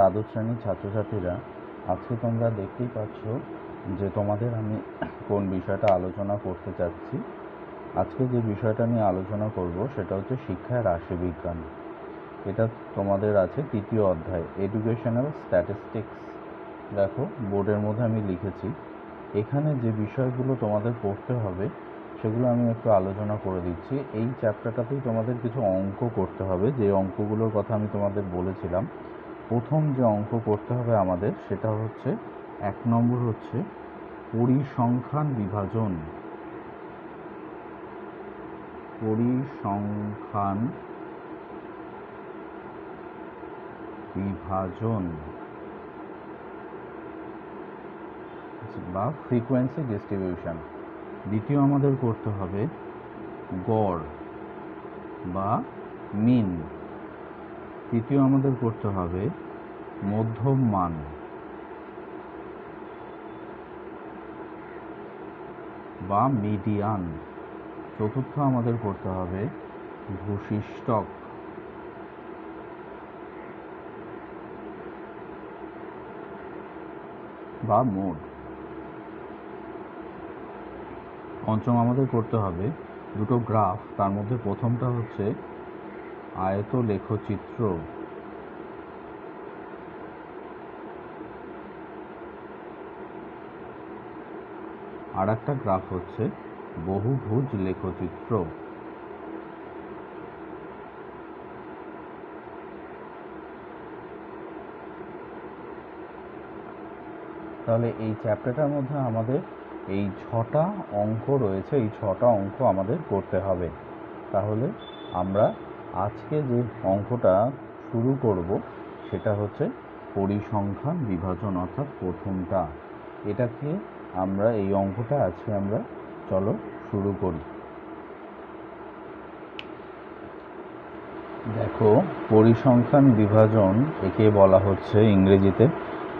দ্বাদশ শ্রেণীর ছাত্রছাত্রীরা, আজকে তোমরা দেখতেই পাচ্ছ যে তোমাদের আমি কোন বিষয়টা আলোচনা করতে চাচ্ছি। আজকে যে বিষয়টা নিয়ে আলোচনা করব সেটা হচ্ছে শিক্ষায় রাশিবিজ্ঞান। এটা তোমাদের আছে তৃতীয় অধ্যায়, এডুকেশনাল স্ট্যাটিস্টিক্স। দেখো বোর্ডের মধ্যে আমি লিখেছি। এখানে যে বিষয়গুলো তোমাদের পড়তে হবে সেগুলো আমি একটু আলোচনা করে দিচ্ছি। এই চ্যাপ্টারটাতেই তোমাদের কিছু অঙ্ক করতে হবে, যে অঙ্কগুলোর কথা আমি তোমাদের বলেছিলাম। প্রথম যে অঙ্ক করতে হবে আমাদের সেটা হচ্ছে 1 নম্বর হচ্ছে পরিসংখ্যান বিভাজন। পরিসংখ্যান বিভাজন বা ফ্রিকোয়েন্সি ডিস্ট্রিবিউশন। দ্বিতীয় আমাদের করতে হবে গড় বা মিন। তৃতীয় আমাদের করতে হবে মধ্যম মান। বা মিডিয়ান। চতুর্থ আমাদের করতে হবে ভূশিষ্টক বা মোড। পঞ্চম আমাদের করতে হবে দুটো গ্রাফ, তার মধ্যে প্রথমটা হচ্ছে আয়ত লেখচিত্র। আর একটা গ্রাফ হচ্ছে বহুভুজ লেখচিত্র। তাহলে এই চ্যাপ্টারটার মধ্যে আমাদের এই 6টা অঙ্ক রয়েছে, এই 6টা অঙ্ক আমাদের করতে হবে। তাহলে আমরা আজকে যে অঙ্কটা শুরু করব সেটা হচ্ছে পরিসংখ্যান বিভাজন, অর্থাৎ প্রথমটা। এটাকে আমরা এই অঙ্কটা আজকে আমরা চলো শুরু করি। দেখো পরিসংখ্যান বিভাজন, একে বলা হচ্ছে ইংরেজিতে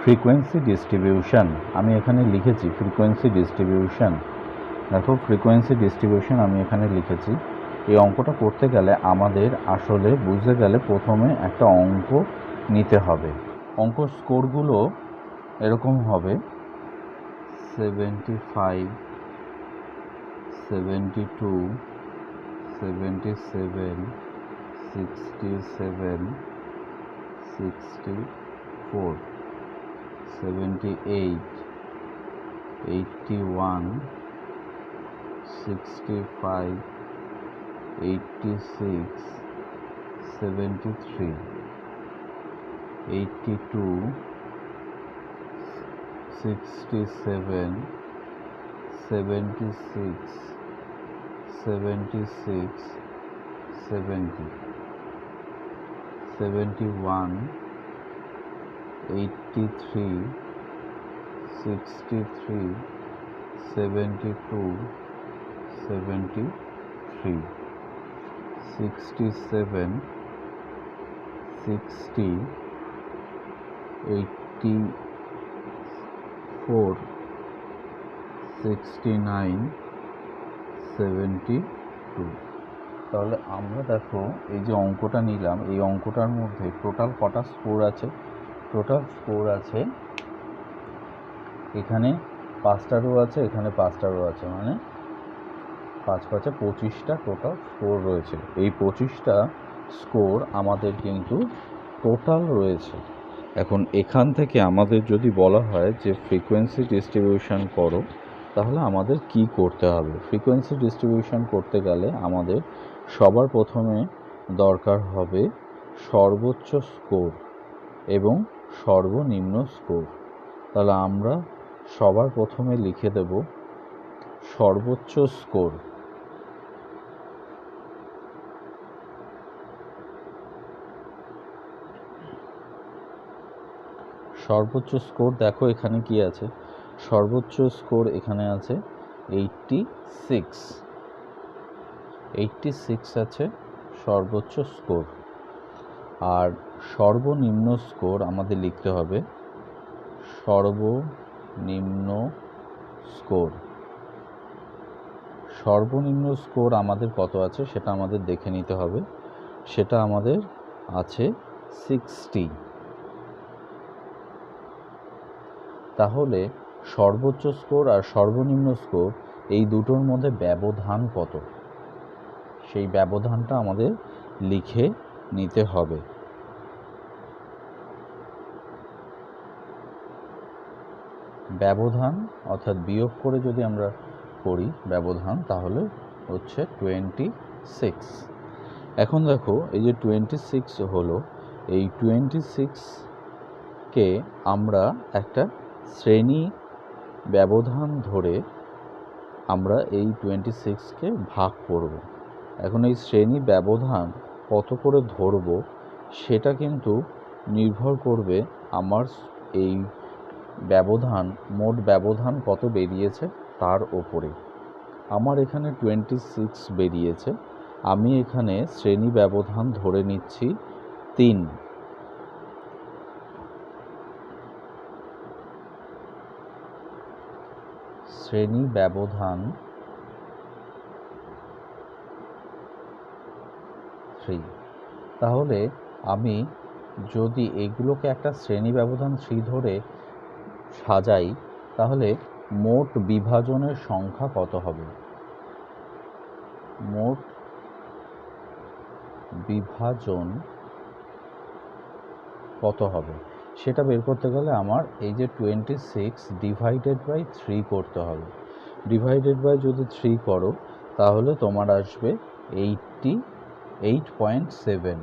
ফ্রিকোয়েন্সি ডিস্ট্রিবিউশন। আমি এখানে লিখেছি ফ্রিকোয়েন্সি ডিস্ট্রিবিউশন। দেখো ফ্রিকোয়েন্সি ডিস্ট্রিবিউশন আমি এখানে লিখেছি। এই অঙ্কটা করতে গেলে আমাদের আসলে বুঝতে গেলে প্রথমে একটা অঙ্ক নিতে হবে। অঙ্ক স্কোরগুলো এরকম হবে 75, 72, 77, 67, 64, 78, 81, 65, 86, 73, 82, 67, 76, 76, 70, 71, 83, 63, 72, 73, 67, 60, 84, 69, 72। তাহলে আমরা দেখো এই যে অঙ্কটা নিলাম, এই অঙ্কটার মধ্যে টোটাল কটা স্কোর আছে? টোটাল স্কোর আছে এখানে 5টা রো আছে, এখানে 5টা রো আছে, মানে 5 5 25টা টোটাল স্কোর রয়েছে। এই 25টা স্কোর আমাদের কিন্তু টোটাল রয়েছে। এখন এখান থেকে আমাদের যদি বলা হয় যে ফ্রিকোয়েন্সি ডিস্ট্রিবিউশন করো, তাহলে আমাদের কি করতে হবে? ফ্রিকোয়েন্সি ডিস্ট্রিবিউশন করতে গেলে আমাদের সবার প্রথমে দরকার হবে সর্বোচ্চ স্কোর এবং সর্বনিম্ন স্কোর। তাহলে আমরা সবার প্রথমে লিখে দেব সর্বোচ্চ স্কোর। সর্বোচ্চ স্কোর দেখো এখানে কি আছে? সর্বোচ্চ স্কোর এখানে আছে 86। 86 আছে সর্বোচ্চ স্কোর। আর সর্বনিম্ন স্কোর আমাদের লিখতে হবে সর্বনিম্ন স্কোর। সর্বনিম্ন স্কোর আমাদের কত আছে সেটা আমাদের দেখে নিতে হবে। সেটা আমাদের আছে 60। তাহলে সর্বোচ্চ স্কোর আর সর্বনিম্ন স্কোর এই দুটোর মধ্যে ব্যবধান কত, সেই ব্যবধানটা আমাদের লিখে নিতে হবে। ব্যবধান অর্থাৎ বিয়োগ করে যদি আমরা করি ব্যবধান, তাহলে হচ্ছে 26। এখন দেখো এই যে 26 হলো, এই 26কে আমরা একটা শ্রেণী ব্যবধান ধরে আমরা এই 26কে ভাগ করব। এখন এই শ্রেণী ব্যবধান কত করে ধরব সেটা কিন্তু নির্ভর করবে আমার এই ব্যবধান, মোট ব্যবধান কত বেরিয়েছে তার ওপরে। আমার এখানে 26 বেরিয়েছে, আমি এখানে শ্রেণী ব্যবধান ধরে নিচ্ছি 3। শ্রেণী ব্যবধান 3। তাহলে আমি যদি এগুলোকে একটা শ্রেণী ব্যবধান 3 ধরে সাজাই, তাহলে মোট বিভাজনের সংখ্যা কত হবে? মোট বিভাজন কত হবে সেটা বের করতে গেলে আমার এই যে 26 ডিভাইডেড বাই 3 করতে হবে। ডিভাইডেড বাই যদি 3 করো তাহলে তোমার আসবে 88.7।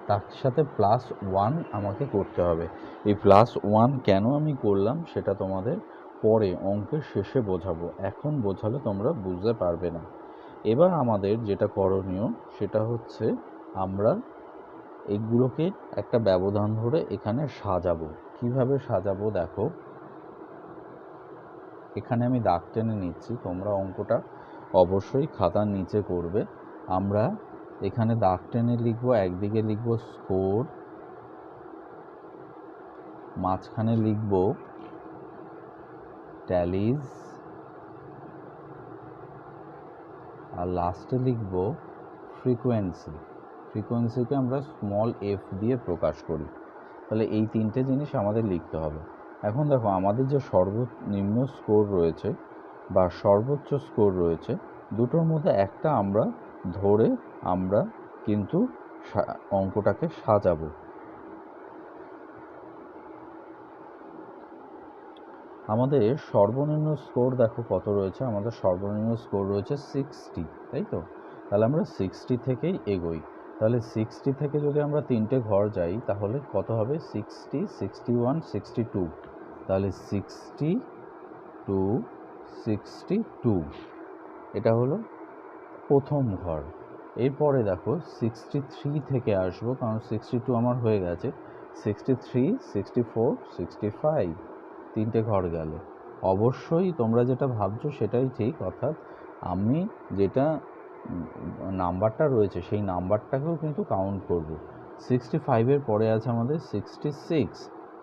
তার সাথে +1 আমাকে করতে হবে। এই +1 কেন আমি করলাম সেটা তোমাদের পরে অঙ্কের শেষে বোঝাবো, এখন বোঝালে তোমরা বুঝতে পারবে না। এবার আমাদের যেটা করণীয় সেটা হচ্ছে আমরা এগুলোকে একটা ব্যবধান ধরে এখানে সাজাবো। কিভাবে সাজাবো দেখো, এখানে আমি দাগ টেনে নিচ্ছি, তোমরা অঙ্কটা অবশ্যই খাতার নিচে করবে। আমরা এখানে দাগ টেনে লিখবো, একদিকে লিখবো স্কোর, মাঝখানে লিখবো ট্যালিজ, আর লাস্টে লিখবো ফ্রিকোয়েন্সি। ফ্রিকোয়েন্সিকে আমরা স্মল f দিয়ে প্রকাশ করি। তাহলে এই তিনটে জিনিস আমাদের লিখতে হবে। এখন দেখো আমাদের যে সর্বনিম্ন স্কোর রয়েছে বা সর্বোচ্চ স্কোর রয়েছে, দুটোর মধ্যে একটা আমরা ধরে আমরা কিন্তু অঙ্কটাকে সাজাবো। আমাদের সর্বনিম্ন স্কোর দেখো কত রয়েছে, আমাদের সর্বনিম্ন স্কোর রয়েছে 60, তাই তো? তাহলে আমরা 60 থেকেই এগোই। তাহলে 60 থেকে যদি আমরা তিনটে ঘর যাই তাহলে কত হবে? 60, 61, 62। তাহলে 62 এটা হলো প্রথম ঘর। এরপরে দেখো 63 থেকে আসবো, কারণ 62 আমার হয়ে গেছে। 63, 64, 65 তিনটে ঘর গেল। অবশ্যই তোমরা যেটা ভাবছো সেটাই ঠিক, অর্থাৎ আমি যেটা নাম্বারটা রয়েছে সেই নাম্বারটাকেও কিন্তু কাউন্ট করব। 65-এর পরে আছে আমাদের 66,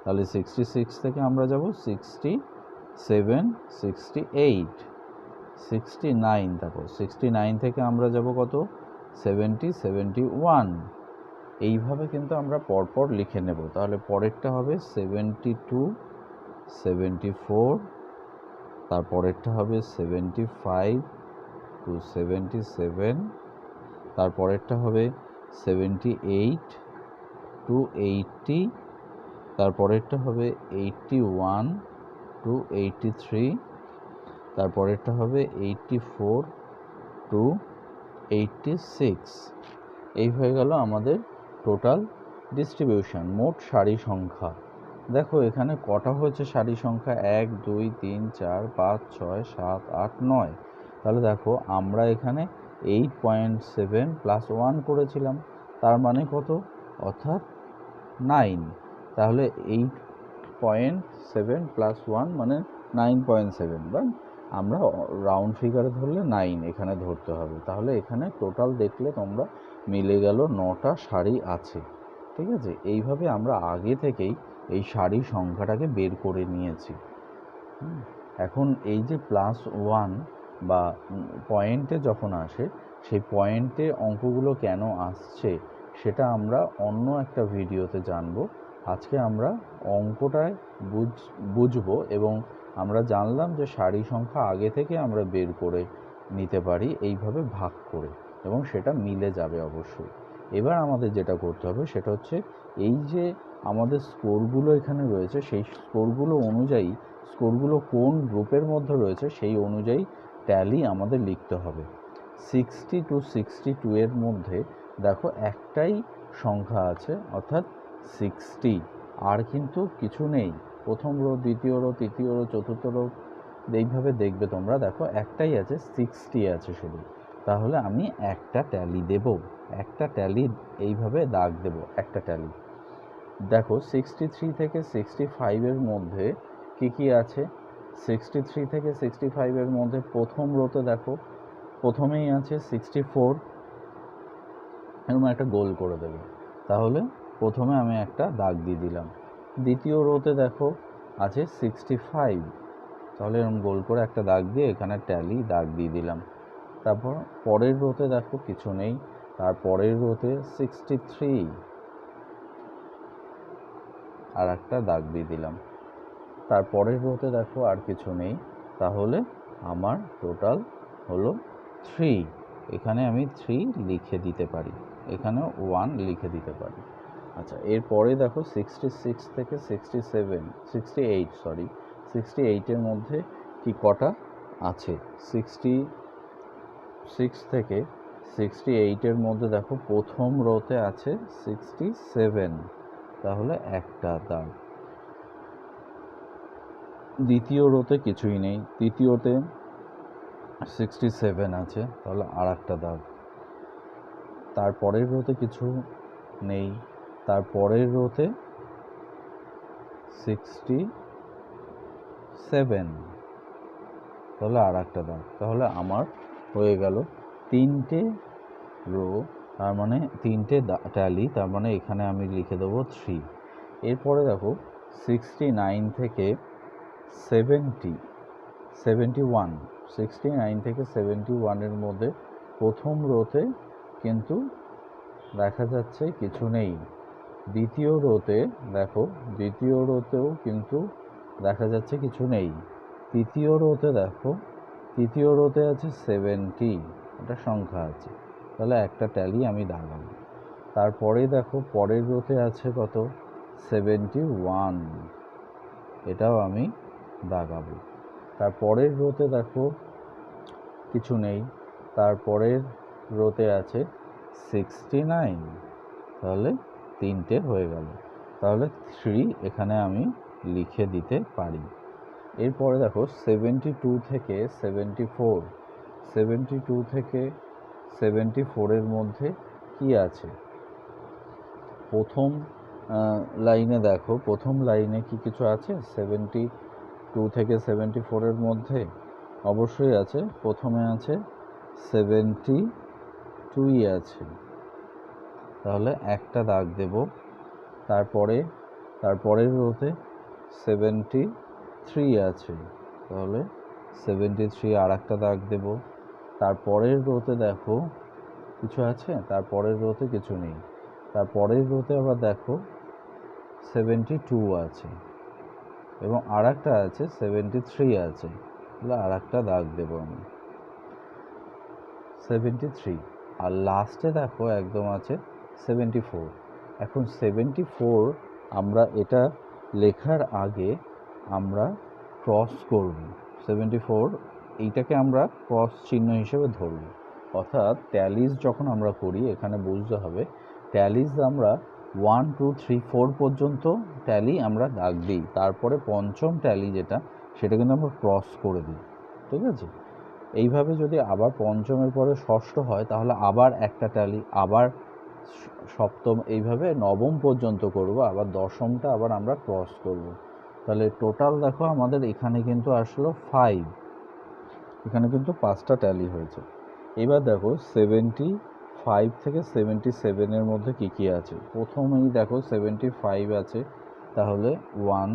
তাহলে 66 থেকে আমরা যাব 67, 68, 69, তারপর 69 থেকে আমরা যাব কত? 70, 71। এইভাবে কিন্তু আমরা পরপর লিখে নেব। তাহলে পরেরটা হবে 72, 74, তারপরেরটা হবে 75 to 77, তারপরেরটা হবে 78 to 80, তারপরেরটা হবে 81 to 83, তারপরেরটা হবে 84 to 86। এই হয়ে গেল আমাদের টোটাল ডিস্ট্রিবিউশন, মোট সারি সংখ্যা। দেখো এখানে কটা হয়েছে সারি সংখ্যা? 1, 2, 3, 4, 5, 6, 7, 8, 9। তাহলে দেখো আমরা এখানে 8.7 + 1 করেছিলাম, তার মানে কত? অর্থাৎ 9। তাহলে 8.7 + 1 মানে 9.7, বা আমরা রাউন্ড ফিগারে ধরলে 9 এখানে ধরতে হবে। তাহলে এখানে টোটাল দেখলে তোমরা মিলে গেল 9টা সারি আছে, ঠিক আছে? এইভাবে আমরা আগে থেকেই এই সারি সংখ্যাটাকে বের করে নিয়েছি। এখন এই যে +1 বা পয়েন্টে যখন আসে, সেই পয়েন্টে অঙ্কগুলো কেন আসছে সেটা আমরা অন্য একটা ভিডিওতে জানবো। আজকে আমরা অঙ্কটায় বুঝবো এবং আমরা জানলাম যে সারি সংখ্যা আগে থেকে আমরা বের করে নিতে পারি এইভাবে ভাগ করে, এবং সেটা মিলে যাবে অবশ্যই। এবার আমাদের যেটা করতে হবে সেটা হচ্ছে এই যে আমাদের স্কোরগুলো এখানে রয়েছে, সেই স্কোরগুলো অনুযায়ী স্কোরগুলো কোন গ্রুপের মধ্যে রয়েছে সেই অনুযায়ী ট্যালি আমাদের লিখতে হবে। 60 to 62 এর মধ্যে দেখো একটাই সংখ্যা আছে, অর্থাৎ 60, আর কিন্তু কিছু নেই। প্রথম রো, দ্বিতীয় রো, তৃতীয় রো, চতুর্থ রো এইভাবে দেখবে তোমরা, দেখো একটাই আছে, 60 আছে শুধু। তাহলে আমি একটা ট্যালি দেব, একটা ট্যালি এইভাবে দাগ দেব, একটা ট্যালি। দেখো 63 থেকে 65 এর মধ্যে কি কি আছে? 63 থেকে 65 এর মধ্যে প্রথম রোতে দেখো প্রথমেই আছে 64, এরকম একটা গোল করে দেবে। তাহলে প্রথমে আমি একটা দাগ দিয়ে দিলাম। দ্বিতীয় রোতে দেখো আছে 65, তাহলে এরকম গোল করে একটা দাগ দিয়ে এখানে ট্যালি দাগ দিয়ে দিলাম। তারপর পরের রোতে দেখো কিছু নেই, তারপরের রোতে 63, আর একটা দাগ দিয়ে দিলাম। তারপরের রোতে দেখো আর কিছু নেই, তাহলে আমার টোটাল হলো 3। এখানে আমি 3 লিখে দিতে পারি, এখানেও 1 লিখে দিতে পারি। আচ্ছা, এরপরে দেখো 66 থেকে 68 মধ্যে কি কটা আছে? 66 থেকে 68 মধ্যে দেখো প্রথম রোতে আছে 67, তাহলে একটা দাগ। দ্বিতীয় রোতে কিছুই নেই, তৃতীয়তে 67 আছে, তাহলে আর একটা দাগ। তারপরের রোতে কিছু নেই, তারপরের রোতে 67, তাহলে আর একটা দাগ। তাহলে আমার হয়ে গেল 3টে রো, তার মানে 3টে ট্যালি, তার মানে এখানে আমি লিখে দেবো 3। এরপরে দেখো 69 থেকে 71, 69 থেকে 71 এর মধ্যে প্রথম রোতে কিন্তু দেখা যাচ্ছে কিছু নেই। দ্বিতীয় রোতে দেখো, দ্বিতীয় রোতেও কিন্তু দেখা যাচ্ছে কিছু নেই। তৃতীয় রোতে দেখো, তৃতীয় রোতে আছে 70, একটা সংখ্যা আছে, তাহলে একটা ট্যালি আমি দাগাবো। তারপরে দেখো পরের রোতে আছে কত? 71, এটাও আমি দাগাবো। তারপরের রোতে দেখো কিছু নেই, তারপরের রোতে আছে 69, তাহলে 3টে হয়ে গেল, তাহলে 3 এখানে আমি লিখে দিতে পারি। এরপরে দেখো 72 থেকে 74, 72 থেকে 74 এর মধ্যে কি আছে? প্রথম লাইনে দেখো, প্রথম লাইনে কি কিছু আছে? 72 থেকে 74 এর মধ্যে অবশ্যই আছে, প্রথমে আছে 72 আছে, তাহলে একটা দাগ দেব। তারপরের রোতে 73 আছে, তাহলে 73 আর একটা দাগ দেব। তারপরের রোতে দেখো কিছু আছে, তারপরের রোতে কিছু নেই, তারপরের রোতে আবার দেখো 72 আছে, এবং আর একটা আছে 73 আছে, তাহলে আর একটা দাগ দেবো আমি 73। আর লাস্টে দেখো একদম আছে 74। এখন 74 আমরা এটা লেখার আগে আমরা ক্রস করব। 74 এইটাকে আমরা ক্রস চিহ্ন হিসেবে ধরব, অর্থাৎ ট্যালিজ যখন আমরা করি এখানে বুঝতে হবে ট্যালিজ আমরা 1 2 3 4 পর্যন্ত ট্যালি আমরা দাগ দিই, তারপরে পঞ্চম ট্যালি যেটা সেটা কিন্তু আমরা ক্রস করে দিই, ঠিক আছে? এইভাবে যদি আবার পঞ্চমের পরে ষষ্ঠ হয় তাহলে আবার একটা ট্যালি, আবার সপ্তম, এইভাবে নবম পর্যন্ত করব, আবার দশমটা আবার আমরা ক্রস করব। তাহলে টোটাল দেখো আমাদের এখানে কিন্তু আসলো 5, এখানে কিন্তু 5টা ট্যালি হয়েছে। এবার দেখো 75 থেকে 77 এর মধ্যে কি কি আছে? প্রথমেই দেখো 75 আছে, তাহলে 1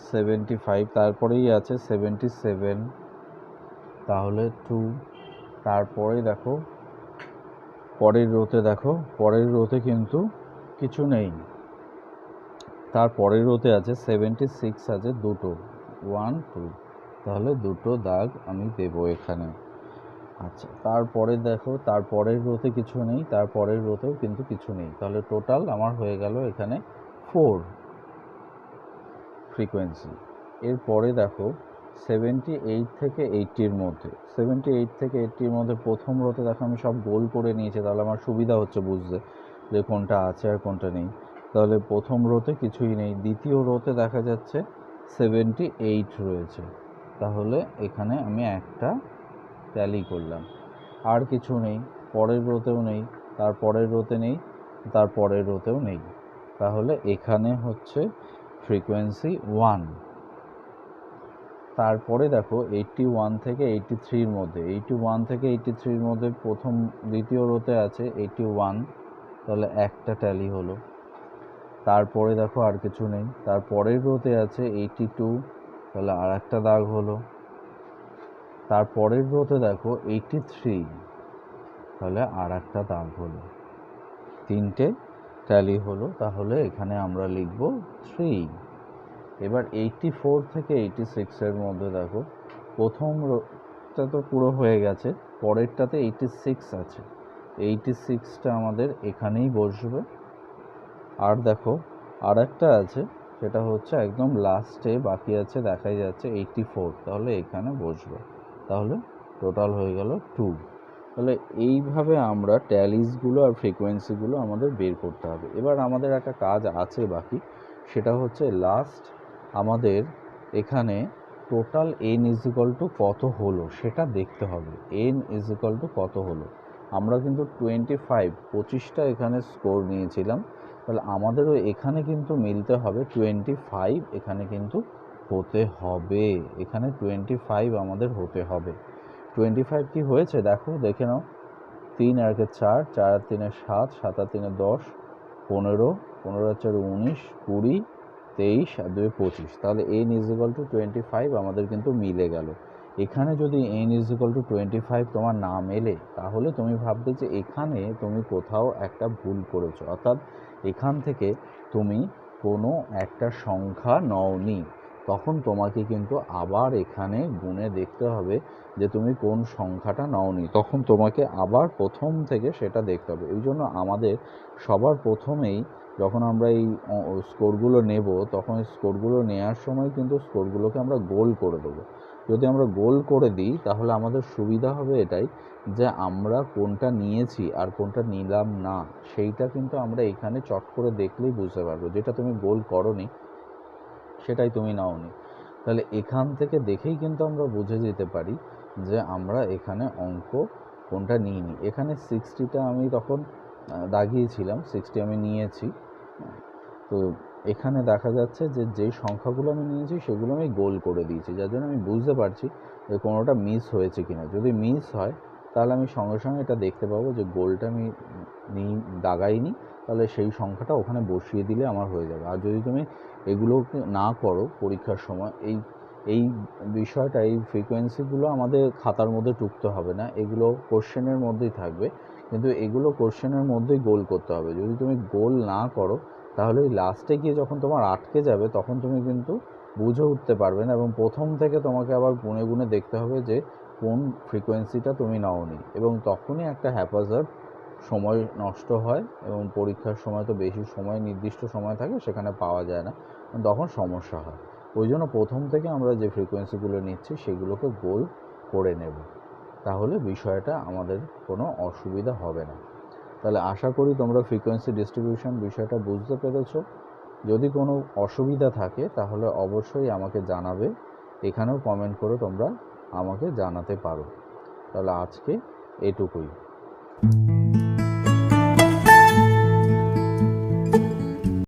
75, তারপরেই আছে 77, তাহলে 2, তারপরে দেখো পরের রোতে কিন্তু কিছু নেই, তার পরের রোতে আছে 76 আছে দুটো, 1 2, তাহলে দুটো দাগ আমি দেব এখানে। আচ্ছা, তারপরে দেখো তারপরের রোতে কিছু নেই, তারপরের রোতেও কিন্তু কিছু নেই, তাহলে টোটাল আমার হয়ে গেল এখানে 4 ফ্রিকোয়েন্সি। এরপরে দেখো 78 থেকে 80-র মধ্যে, 78 থেকে 80-র মধ্যে প্রথম রোতে দেখো আমি সব গোল করে নিয়েছি, তাহলে আমার সুবিধা হচ্ছে বুঝতে যে কোনটা আছে আর কোনটা নেই। তাহলে প্রথম রোতে কিছুই নেই, দ্বিতীয় রোতে দেখা যাচ্ছে 78 রয়েছে, তাহলে এখানে আমি একটা ট্যালি করলাম। আর কিছু নেই, পরের রোতেও নেই, তারপরের রোতে নেই, তারপরের রোতেও নেই, তাহলে এখানে হচ্ছে ফ্রিকোয়েন্সি 1। তারপরে দেখো 81 থেকে 83-র মধ্যে, 81 থেকে 83-র মধ্যে প্রথম দ্বিতীয় রোতে আছে 81, তাহলে একটা ট্যালি হলো। তারপরে দেখো আর কিছু নেই, তারপরের রোতে আছে 82, তাহলে আর একটা দাগ হলো। তারপরের রোতে দেখো 83, তাহলে আর একটা দাগ হলো, তিনটে ট্যালি হলো, তাহলে এখানে আমরা লিখব 3। এবার 84 থেকে 86-এর মধ্যে দেখো প্রথম রোটা তো পুরো হয়ে গেছে, পরেরটাতে 86 আছে, 86টা আমাদের এখানেই বসবে। আর দেখো আর একটা আছে, সেটা হচ্ছে একদম লাস্টে বাকি আছে, দেখাই যাচ্ছে 84, তাহলে এখানে বসবে, তাহলে টোটাল হয়ে গেল 2। তাহলে এইভাবে আমরা ট্যালিসগুলো আর ফ্রিকোয়েন্সিগুলো আমাদের বের করতে হবে। এবার আমাদের একটা কাজ আছে বাকি, সেটা হচ্ছে লাস্ট আমাদের এখানে টোটাল n = কত হলো সেটা দেখতে হবে। n = কত হলো, আমরা কিন্তু 25টা এখানে স্কোর নিয়েছিলাম, তাহলে আমাদেরও এখানে কিন্তু মিলতে হবে 25, এখানে কিন্তু হতে হবে, এখানে 25 আমাদের হতে হবে। 25 কি হয়েছে দেখো, দেখে নাও, 3 আর 4, 4 আর 3 7, 7 আর 3 10, 15, 15 আর 4 19, 20, 23 আর 2 25, তাহলে n = 25 আমাদের কিন্তু মিলে গেল। এখানে যদি n = 25 তোমার না মেলে, তাহলে তুমি ভাববে যে এখানে তুমি কোথাও একটা ভুল করেছো, অর্থাৎ এখান থেকে তুমি কোনো একটা সংখ্যা নওনি, তখন তোমাকে কিন্তু আবার এখানে গুণে দেখতে হবে যে তুমি কোন সংখ্যাটা নাওনি, তখন তোমাকে আবার প্রথম থেকে সেটা দেখতে হবে। এই জন্য আমাদের সবার প্রথমেই যখন আমরা এই স্কোরগুলো নেব, তখন এই স্কোরগুলো নেওয়ার সময় কিন্তু স্কোরগুলোকে আমরা গোল করে দেবো। যদি আমরা গোল করে দিই তাহলে আমাদের সুবিধা হবে এটাই যে আমরা কোনটা নিয়েছি আর কোনটা নিলাম না, সেইটা কিন্তু আমরা এখানে চট করে দেখলেই বুঝতে পারবো। যেটা তুমি গোল করোনি সেটাই তুমি নাওনি, তাহলে এখান থেকে দেখেই কিন্তু আমরা বুঝে যেতে পারি যে আমরা এখানে অঙ্ক কোনটা নিইনি। এখানে 60টা আমি তখন দাগিয়েছিলাম, 60 আমি নিয়েছি, তো এখানে দেখা যাচ্ছে যে যেই সংখ্যাগুলো আমি নিয়েছি সেগুলো আমি গোল করে দিয়েছি, যার জন্য আমি বুঝতে পারছি যে কোনোটা মিস হয়েছে কিনা। যদি মিস হয় তাহলে আমি সঙ্গে সঙ্গে এটা দেখতে পাবো যে গোলটা আমি দাগাইনি, তাহলে সেই সংখ্যাটা ওখানে বসিয়ে দিলে আমার হয়ে যাবে। আর যদি তুমি এগুলো না করো পরীক্ষার সময়, এই বিষয়টা, এই ফ্রিকোয়েন্সিগুলো আমাদের খাতার মধ্যে টুকতে হবে না, এগুলো কোশ্চেনের মধ্যেই থাকবে, কিন্তু এগুলো কোশ্চেনের মধ্যেই গোল করতে হবে। যদি তুমি গোল না করো তাহলে ওই লাস্টে গিয়ে যখন তোমার আটকে যাবে তখন তুমি কিন্তু বুঝে উঠতে পারবে না, এবং প্রথম থেকে তোমাকে আবার গুনে গুনে দেখতে হবে যে কোন ফ্রিকোয়েন্সিটা তুমি নাওনি, এবং তখনই একটা হ্যাপাজার্ড সময় নষ্ট হয়, এবং পরীক্ষার সময় তো বেশি সময়, নির্দিষ্ট সময় থাকে, সেখানে পাওয়া যায় না, তখন সমস্যা হয়। ওই জন্য প্রথম থেকে আমরা যে ফ্রিকোয়েন্সিগুলো নিচ্ছি সেগুলোকে গোল করে নেব, তাহলে বিষয়টা আমাদের কোনো অসুবিধা হবে না। তাহলে আশা করি তোমরা ফ্রিকোয়েন্সি ডিস্ট্রিবিউশন বিষয়টা বুঝতে পেরেছো। যদি কোনো অসুবিধা থাকে তাহলে অবশ্যই আমাকে জানাবে, এখানেও কমেন্ট করে তোমরা আমাকে জানাতে পারো। তাহলে আজকে এটুকুই।